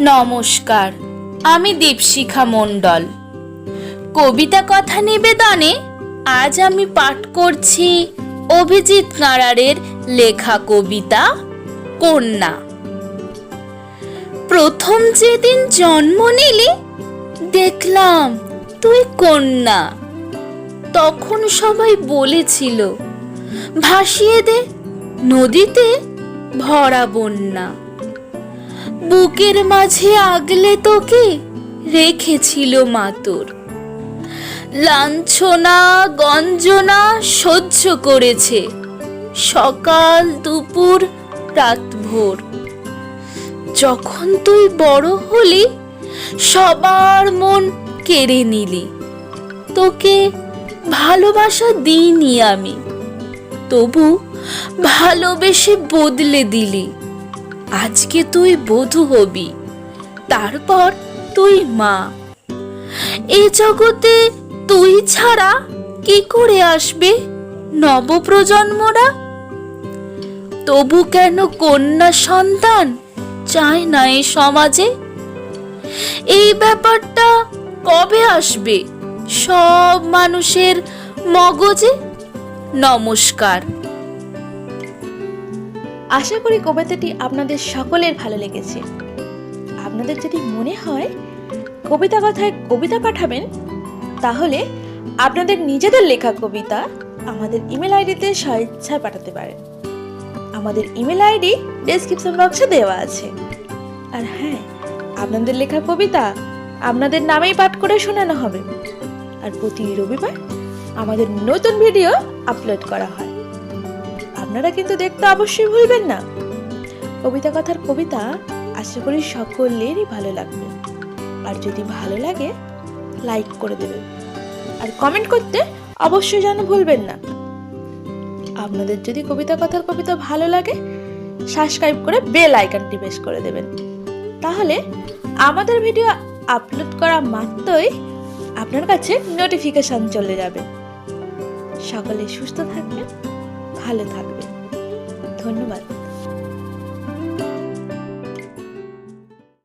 নমস্কার, আমি দীপশিখা মণ্ডল। কবিতা কথা নিবেদনে আজ আমি পাঠ করছি অভিজিৎ নারারের লেখা কবিতা কন্যা। প্রথম যেদিন জন্ম নিলি দেখলাম তুই কন্যা। তখন সবাই বলেছিল ভাসিয়ে দে নদীতে ভরা বন্যা। বুকের মাঝে আগলে তোকে রেখেছিল মাতর। লাঞ্ছনা গঞ্জনা সহ্য করেছে সকাল দুপুর রাত ভোর। যখন তুই বড় হলি সবার মন কেড়ে নিলি। তোকে ভালোবাসা দিইনি আমি, তবু ভালোবেসে বদলে দিলি। আজকে তুই বধূ হবি, তারপর তুই মা। এ জগতে তুই ছাড়া কি করে আসবে নবপ্রজন্মরা? তবু কেন কন্যা সন্তান চায় না এ সমাজে? এই ব্যাপারটা কবে আসবে সব মানুষের মগজে? নমস্কার। আশা করি কবিতাটি আপনাদের সকলের ভালো লেগেছে। আপনাদের যদি মনে হয় কবিতা কথায় কবিতা পাঠাবেন, তাহলে আপনাদের নিজেদের লেখা কবিতা আমাদের ইমেল আইডিতে স্বেচ্ছায় পাঠাতে পারেন। আমাদের ইমেল আইডি ডেসক্রিপশন বক্সে দেওয়া আছে। আর হ্যাঁ, আপনাদের লেখা কবিতা আপনাদের নামেই পাঠ করে শোনানো হবে। আর প্রতি রবিবার আমাদের নতুন ভিডিও আপলোড করা হয়। আপনারা কিন্তু দেখতে অবশ্যই ভুলবেন না। কবিতা কথার কবিতা আশা করি সকলেরই ভালো লাগবে। আর যদি ভালো লাগে লাইক করে দেবেন, আর কমেন্ট করতে অবশ্যই যেন ভুলবেন না। আপনাদের যদি কবিতা কথার কবিতা ভালো লাগে সাবস্ক্রাইব করে বেল আইকনটি প্রেস করে দেবেন, তাহলে আমাদের ভিডিও আপলোড করা মাত্রই আপনার কাছে নোটিফিকেশন চলে যাবে। সকলে সুস্থ থাকবেন, ভালো থাকবেন। ধন্যবাদ।